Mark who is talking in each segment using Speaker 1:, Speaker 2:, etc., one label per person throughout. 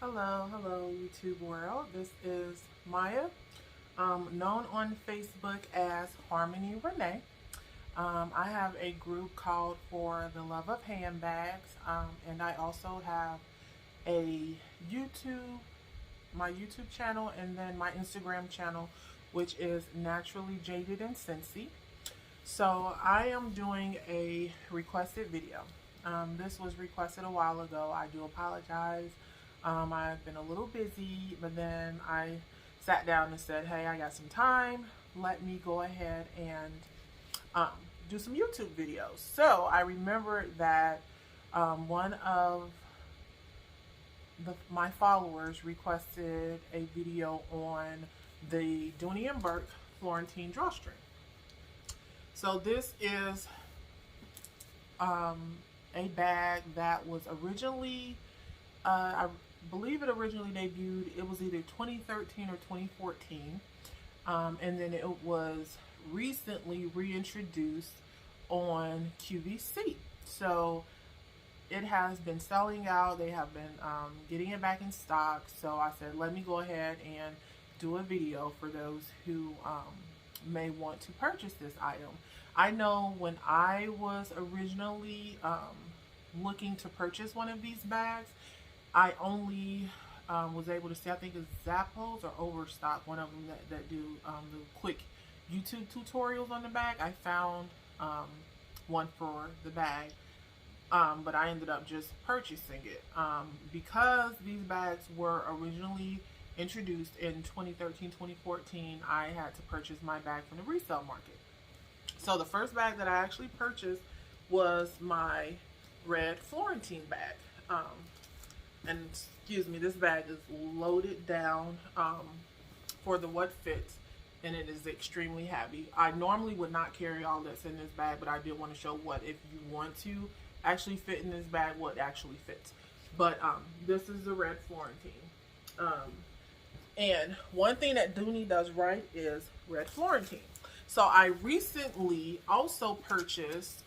Speaker 1: Hello, YouTube world. This is Maya, known on Facebook as Harmony Renee. I have a group called For the Love of Handbags, and I also have a YouTube, my YouTube channel, and then my Instagram channel, which is Naturally Jaded and Scentsy. So I am doing a requested video. This was requested a while ago. I do apologize. I've been a little busy, but then I sat down and said, hey, I got some time. Let me go ahead and do some YouTube videos. So I remembered that one of my followers requested a video on the Dooney and Bourke Florentine Drawstring. So this is a bag that was originally, I believe it originally debuted, it was either 2013 or 2014, and then it was recently reintroduced on QVC. So it has been selling out. They have been getting it back in stock. So I said, let me go ahead and do a video for those who may want to purchase this item. I know when I was originally looking to purchase one of these bags, I only was able to see, I think it's Zappos or Overstock, one of them that do the quick YouTube tutorials on the bag. I found one for the bag, but I ended up just purchasing it. Because these bags were originally introduced in 2013, 2014, I had to purchase my bag from the resale market. So the first bag that I actually purchased was my red Florentine bag. And excuse me, this bag is loaded down for the what fits, and it is extremely heavy. I normally would not carry all this in this bag, but I did want to show what, if you want to actually fit in this bag, what actually fits. But this is the red Florentine. And one thing that Dooney does right is red Florentine. So I recently also purchased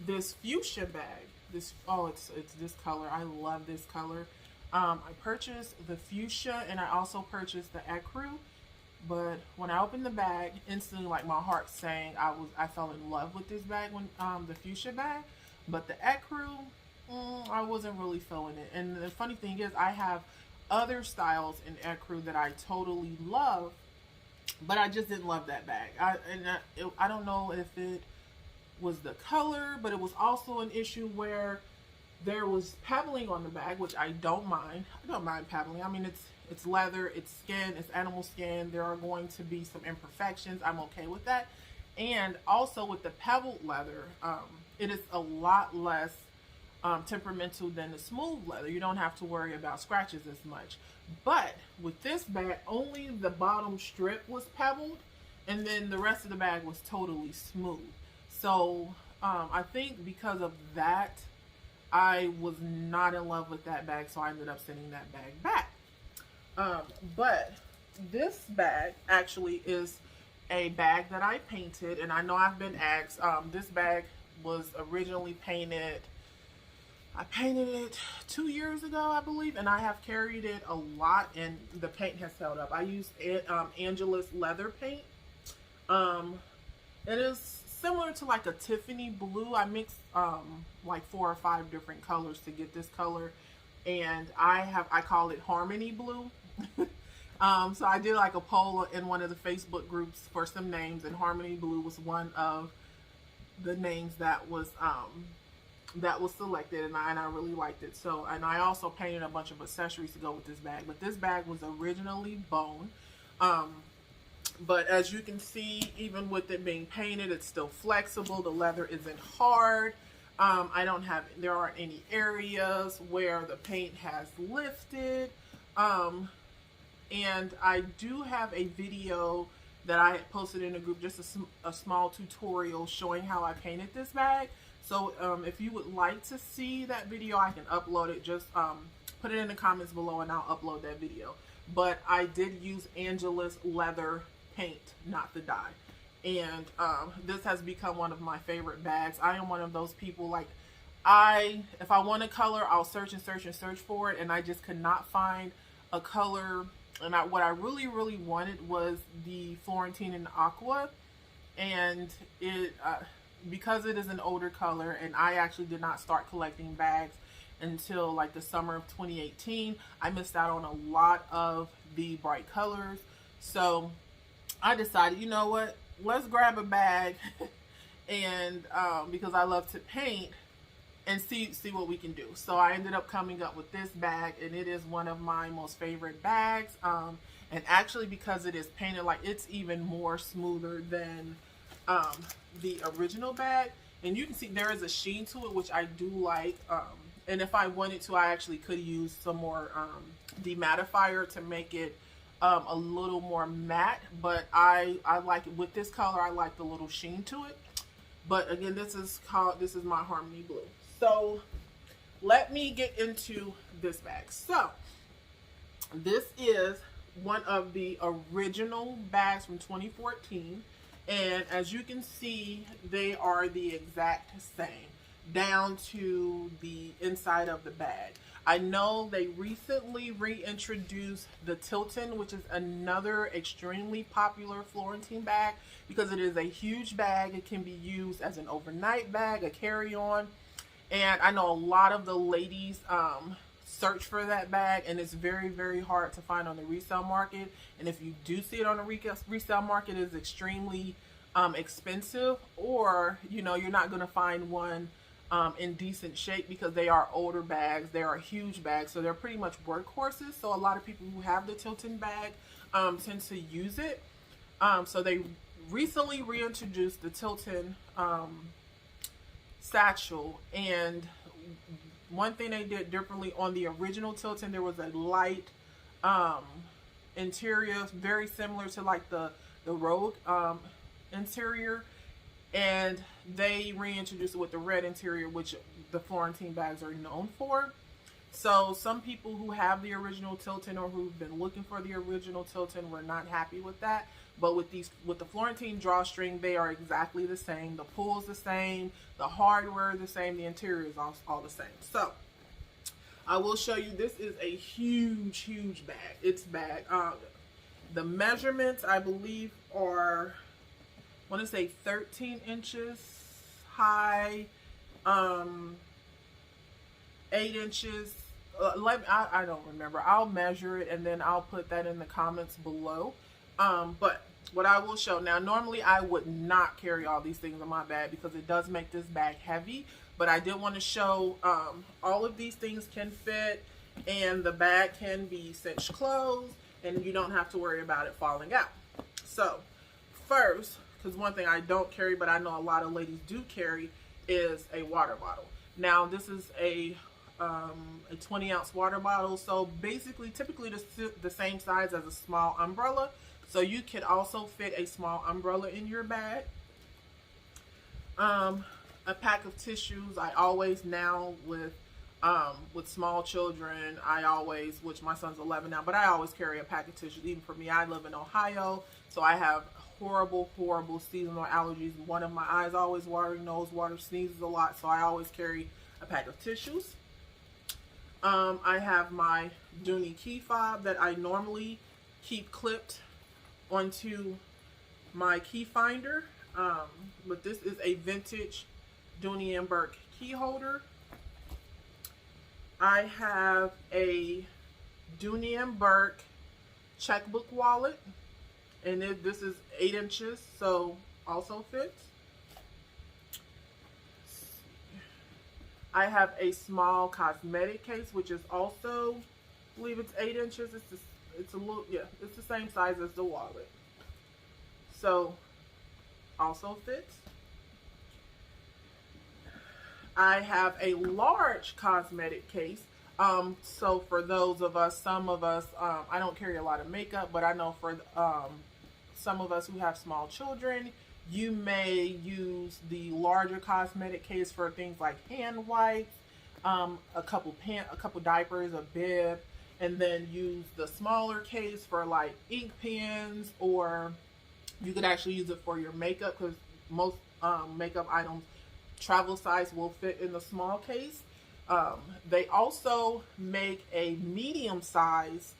Speaker 1: this fuchsia bag. It's this color. I love this color. I purchased the fuchsia, and I also purchased the ecru. But when I opened the bag, instantly, like, my heart sang. I fell in love with this bag when the fuchsia bag. But the ecru, I wasn't really feeling it. And the funny thing is, I have other styles in ecru that I totally love, but I just didn't love that bag. I don't know if it was the color, but it was also an issue where there was pebbling on the bag, which I don't mind. I don't mind pebbling. I mean, it's leather, it's skin, it's animal skin. There are going to be some imperfections. I'm okay with that. And also with the pebbled leather, it is a lot less temperamental than the smooth leather. You don't have to worry about scratches as much. But with this bag, only the bottom strip was pebbled, and then the rest of the bag was totally smooth. So I think because of that, I was not in love with that bag, so I ended up sending that bag back. But this bag actually is a bag that I painted, and I know I've been asked. This bag was originally painted, I painted it 2 years ago, I believe, and I have carried it a lot, and the paint has held up. I used Angela's leather paint. It is similar to like a Tiffany blue. I mixed like 4 or 5 different colors to get this color, and I call it Harmony Blue. So I did like a poll in one of the Facebook groups for some names, and Harmony Blue was one of the names that was selected, and I really liked it. So, and I also painted a bunch of accessories to go with this bag, but this bag was originally bone. But as you can see, even with it being painted, it's still flexible. The leather isn't hard. There aren't any areas where the paint has lifted. And I do have a video that I posted in a group, just a small tutorial showing how I painted this bag. So if you would like to see that video, I can upload it. Just put it in the comments below and I'll upload that video. But I did use Angela's leather paint, not the dye. And this has become one of my favorite bags. I am one of those people, like, if I want a color, I'll search and search and search for it, and I just could not find a color. And what I really, really wanted was the Florentine in Aqua, and it because it is an older color, and I actually did not start collecting bags until like the summer of 2018. I missed out on a lot of the bright colors, so I decided, you know what, let's grab a bag, and because I love to paint, and see what we can do. So I ended up coming up with this bag, and it is one of my most favorite bags. And actually, because it is painted, like, it's even more smoother than the original bag. And you can see there is a sheen to it, which I do like. And if I wanted to, I actually could use some more demattifier to make it a little more matte. But I like it with this color. I like the little sheen to it. But again, this is my Harmony Blue. So let me get into this bag. So this is one of the original bags from 2014, and as you can see, they are the exact same down to the inside of the bag. I know they recently reintroduced the Tilton, which is another extremely popular Florentine bag because it is a huge bag. It can be used as an overnight bag, a carry-on. And I know a lot of the ladies search for that bag, and it's very, very hard to find on the resale market. And if you do see it on the resale market, it's extremely expensive, or, you know, you're not going to find one in decent shape because they are older bags. They are huge bags, so they're pretty much workhorses. So a lot of people who have the Tilton bag tend to use it. So they recently reintroduced the Tilton satchel, and one thing they did differently on the original Tilton, there was a light interior, very similar to like the Rogue interior, and they reintroduced it with the red interior, which the Florentine bags are known for. So some people who have the original Tilton or who've been looking for the original Tilton were not happy with that. But with the Florentine Drawstring, they are exactly the same. The pull's the same, the hardware is the same, the interior is all the same. So I will show you, this is a huge, huge bag. It's bag. The measurements, I believe, are, I want to say 13 inches high, 8 inches. I don't remember. I'll measure it and then I'll put that in the comments below. But what I will show now, normally I would not carry all these things in my bag because it does make this bag heavy, but I did want to show all of these things can fit, and the bag can be cinched closed, and you don't have to worry about it falling out. So first, because one thing I don't carry but I know a lot of ladies do carry, is a water bottle. Now this is a 20-ounce water bottle, so basically typically the same size as a small umbrella. So you could also fit a small umbrella in your bag. A pack of tissues. I always now with small children, which my son's 11 now, but I always carry a pack of tissues. Even for me, I live in Ohio, so I have horrible seasonal allergies. One of my eyes always watering, nose water, sneezes a lot, so I always carry a pack of tissues. I have my Dooney key fob that I normally keep clipped onto my key finder, but this is a vintage Dooney and Bourke key holder. I have a Dooney and Bourke checkbook wallet, and this is 8 inches, so also fits. I have a small cosmetic case, which is also, I believe it's 8 inches. It's a little, yeah, it's the same size as the wallet. So, also fits. I have a large cosmetic case. So for those of us, some of us, I don't carry a lot of makeup, but I know for some of us who have small children, you may use the larger cosmetic case for things like hand wipes, a couple diapers, a bib, and then use the smaller case for like ink pens, or you could actually use it for your makeup, because most makeup items travel size will fit in the small case. They also make a medium size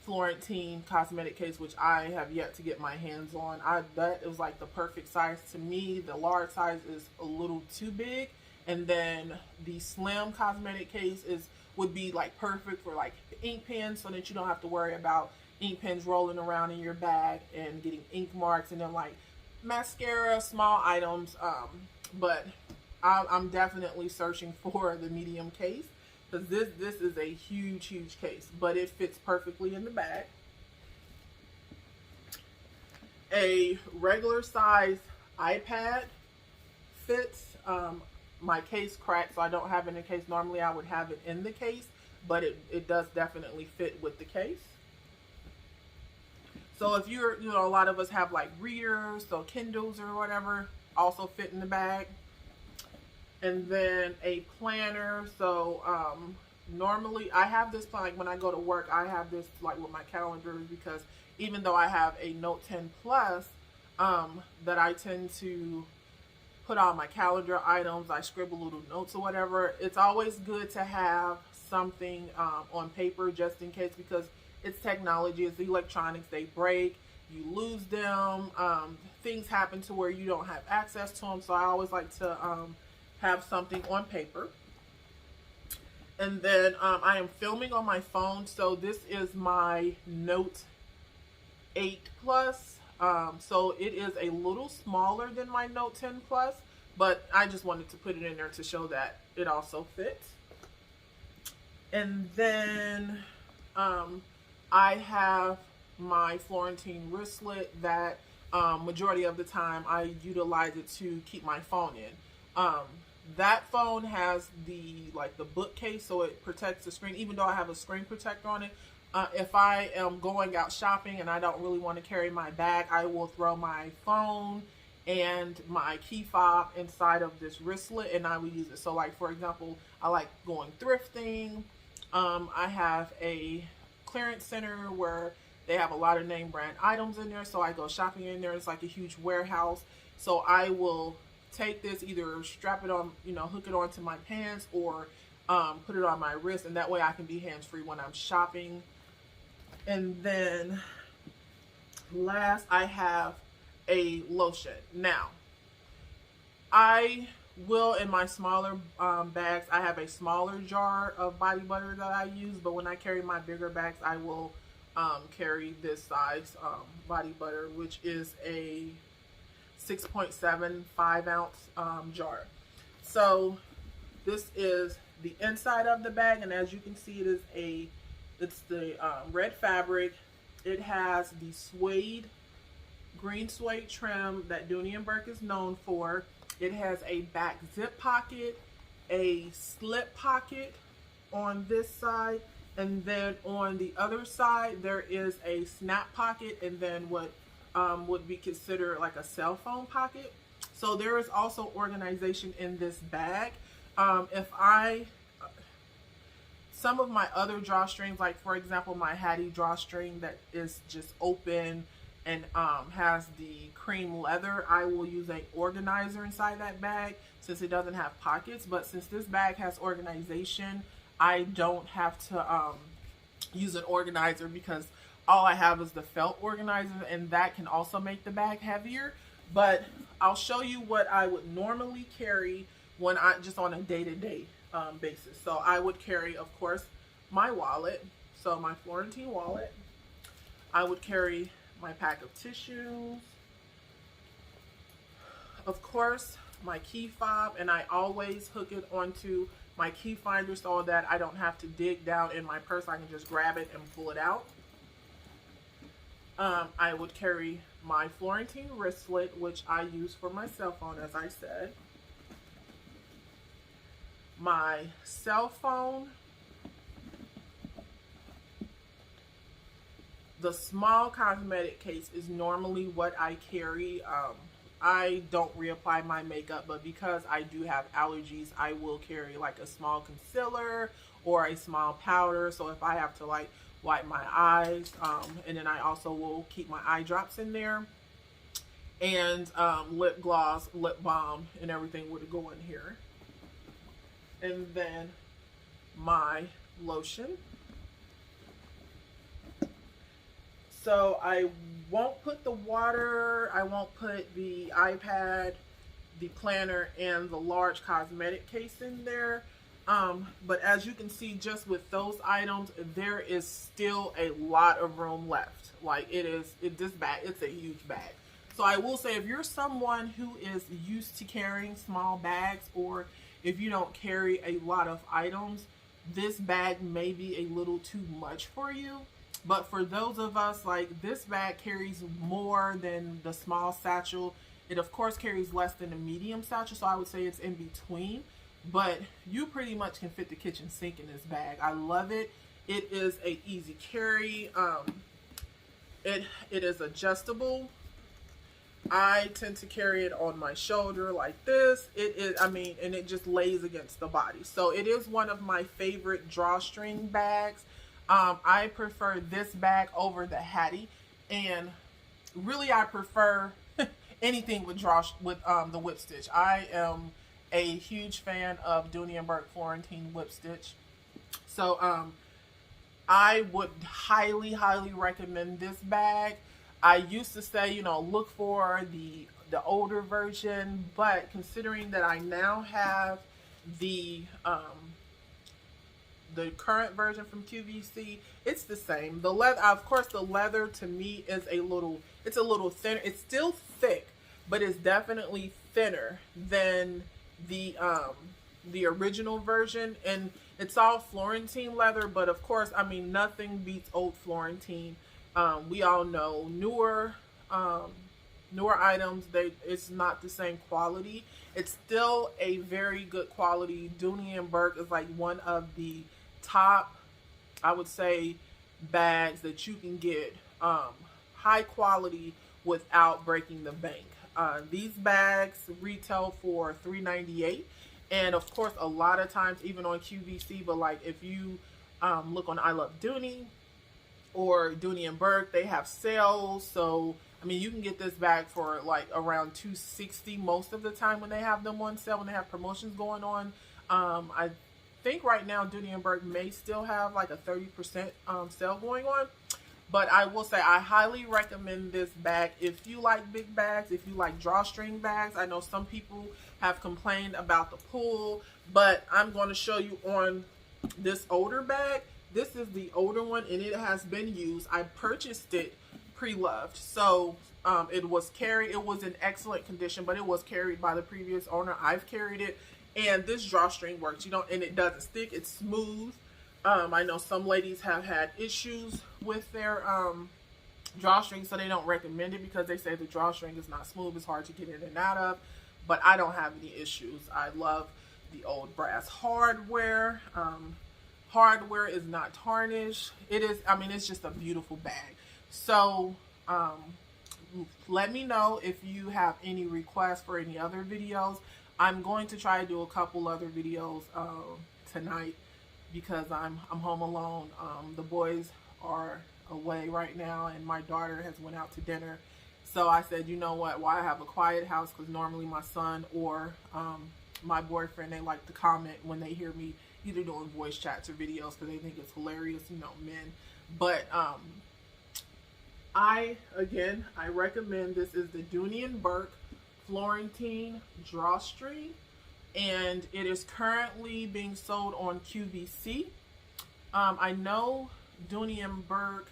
Speaker 1: Florentine cosmetic case, which I have yet to get my hands on. That is like the perfect size to me. The large size is a little too big, and then the slim cosmetic case would be like perfect for like ink pens, so that you don't have to worry about ink pens rolling around in your bag and getting ink marks, and then like mascara, small items. But I'm definitely searching for the medium case, because this is a huge case, but it fits perfectly in the bag. A regular size iPad fits. My case cracked, so I don't have it in the case. Normally I would have it in the case, but it does definitely fit with the case. So if you're, a lot of us have like readers, so Kindles or whatever, also fit in the bag. And then a planner. So normally I have this, like when I go to work, I have this like with my calendars, because even though I have a Note 10 Plus that I tend to put all my calendar items, I scribble little notes or whatever, it's always good to have something on paper just in case, because it's technology, it's electronics, they break, you lose them, things happen to where you don't have access to them. So I always like to have something on paper. And then I am filming on my phone, so this is my Note 8 Plus. So it is a little smaller than my Note 10 Plus, but I just wanted to put it in there to show that it also fits. And then I have my Florentine wristlet that majority of the time I utilize it to keep my phone in. That phone has the bookcase, so it protects the screen, even though I have a screen protector on it. If I am going out shopping and I don't really want to carry my bag, I will throw my phone and my key fob inside of this wristlet, and I will use it. So like, for example, I like going thrifting. I have a clearance center where they have a lot of name brand items in there, so I go shopping in there. It's like a huge warehouse. So I will take this, either strap it on, hook it onto my pants, or put it on my wrist, and that way I can be hands-free when I'm shopping. And then last, I have a lotion. Now, I will, in my smaller bags, I have a smaller jar of body butter that I use, but when I carry my bigger bags, I will carry this size body butter, which is a 6.75 ounce jar. So this is the inside of the bag, and as you can see, it's the red fabric. It has the green suede trim that Dooney and Bourke is known for. It has a back zip pocket, a slip pocket on this side, and then on the other side there is a snap pocket, and then what would be considered like a cell phone pocket. So there is also organization in this bag. Some of my other drawstrings, like for example my Hattie drawstring that is just open and has the cream leather, I will use an organizer inside that bag since it doesn't have pockets. But since this bag has organization, I don't have to use an organizer, because all I have is the felt organizer, and that can also make the bag heavier. But I'll show you what I would normally carry when just on a day-to-day basis. So I would carry, of course, my wallet, so my Florentine wallet. I would carry my pack of tissues, of course, my key fob, and I always hook it onto my key finder so that I don't have to dig down in my purse. I can just grab it and pull it out. I would carry my Florentine wristlet, which I use for my cell phone, as I said. My cell phone. The small cosmetic case is normally what I carry. I don't reapply my makeup, but because I do have allergies, I will carry like a small concealer or a small powder. So if I have to like wipe my eyes, and then I also will keep my eye drops in there. and lip gloss, lip balm, and everything would go in here. And then my lotion. So I won't put the water, I won't put the iPad, the planner, and the large cosmetic case in there. But as you can see, just with those items, there is still a lot of room left. Like this bag, it's a huge bag. So I will say, if you're someone who is used to carrying small bags, or if you don't carry a lot of items, this bag may be a little too much for you. But for those of us, like, this bag carries more than the small satchel. It of course carries less than the medium satchel, so I would say it's in between. But you pretty much can fit the kitchen sink in this bag. I love it. It is a easy carry. It is adjustable. I tend to carry it on my shoulder like this. It is, I mean, and it just lays against the body. So it is one of my favorite drawstring bags. I prefer this bag over the Hattie, and really I prefer anything with the whip stitch. I am a huge fan of Dooney and Bourke Florentine whip stitch. So I would highly recommend this bag. I used to say, you know, look for the older version, but considering that I now have the current version from QVC, it's the same. The leather, of course, the leather to me is it's a little thinner. It's still thick, but it's definitely thinner than the original version. And it's all Florentine leather, but of course, I mean, nothing beats old Florentine. We all know newer items, it's not the same quality. It's still a very good quality. Dooney and Bourke is like one of the top, I would say, bags that you can get high quality without breaking the bank. These bags retail for $3.98, and of course a lot of times even on QVC, but like if you look on I Love Dooney or Dooney and Bourke, they have sales. So I mean, you can get this bag for like around $2.60 most of the time when they have them on sale, when they have promotions going on. I think right now Dooney and Bourke may still have like a 30% sale going on. But I will say I highly recommend this bag if you like big bags, if you like drawstring bags. I know some people have complained about the pull, but I'm going to show you on this older bag. This is the older one, and it has been used. I purchased it pre-loved, so it was carried. It was in excellent condition, but it was carried by the previous owner. I've carried it, and this drawstring works. And it doesn't stick. It's smooth. I know some ladies have had issues with their drawstring, so they don't recommend it because they say the drawstring is not smooth. It's hard to get in and out of, but I don't have any issues. I love the old brass hardware. Hardware is not tarnished. It is, I mean, it's just a beautiful bag. So let me know if you have any requests for any other videos. I'm going to try to do a couple other videos tonight because I'm home alone. The boys are away right now, and my daughter has went out to dinner. So I said, you know what, why have a quiet house? Because normally my son or my boyfriend, they like to comment when they hear me either doing voice chats or videos because they think it's hilarious, you know, men. But I recommend this is the Dooney and Bourke Florentine Drawstring, and it is currently being sold on QVC. I know Dooney and Bourke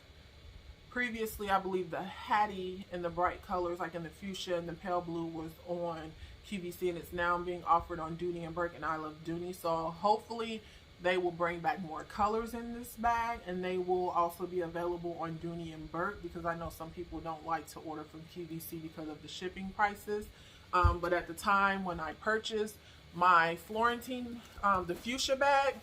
Speaker 1: previously, I believe the Hattie in the bright colors, like in the fuchsia and the pale blue, was on QVC, and it's now being offered on Dooney and Bourke, and I Love Dooney. So hopefully they will bring back more colors in this bag, and they will also be available on Dooney and Bourke, because I know some people don't like to order from QVC because of the shipping prices. But at the time when I purchased my Florentine, the fuchsia bag,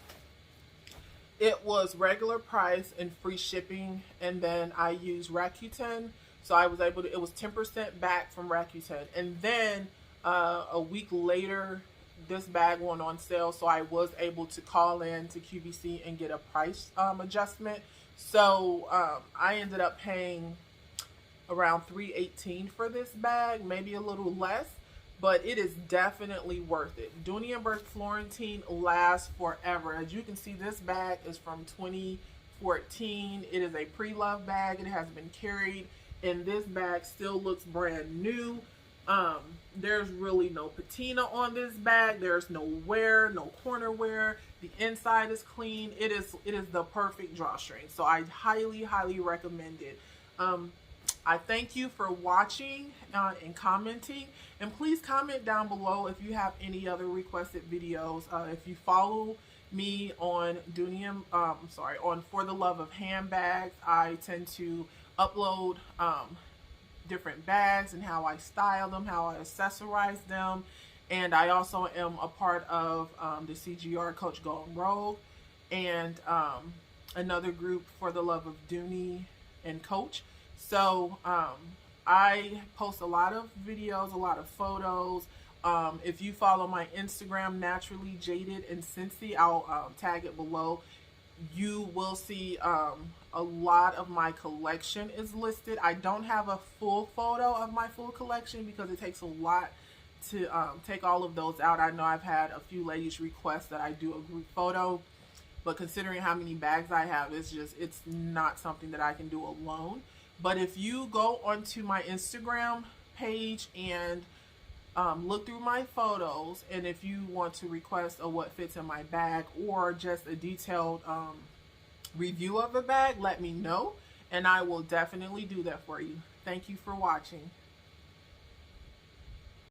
Speaker 1: it was regular price and free shipping, and then I used Rakuten, so I was able to, it was 10% back from Rakuten, and then a week later this bag went on sale, so I was able to call in to QVC and get a price adjustment. So I ended up paying around $3.18 for this bag, maybe a little less, but it is definitely worth it. Dooney and Bourke Florentine lasts forever. As you can see, this bag is from 2014. It is a pre-loved bag. It has been carried, and this bag still looks brand new. There's really no patina on this bag. There's no wear, no corner wear. The inside is clean. It is the perfect drawstring. So I highly recommend it. I thank you for watching and commenting, and please comment down below if you have any other requested videos. If you follow me on Dooney and on For the Love of Handbags, I tend to upload different bags and how I style them, how I accessorize them, and I also am a part of the CGR Coach Going Rogue and another group, For the Love of Dooney and Coach. So I post a lot of videos, a lot of photos. If you follow my Instagram, Naturally Jaded and Cincy, I'll tag it below. You will see a lot of my collection is listed. I don't have a full photo of my full collection because it takes a lot to take all of those out. I know I've had a few ladies request that I do a group photo, but considering how many bags I have, it's not something that I can do alone. But if you go onto my Instagram page and look through my photos, and if you want to request a what fits in my bag or just a detailed review of a bag, let me know, and I will definitely do that for you. Thank you for watching.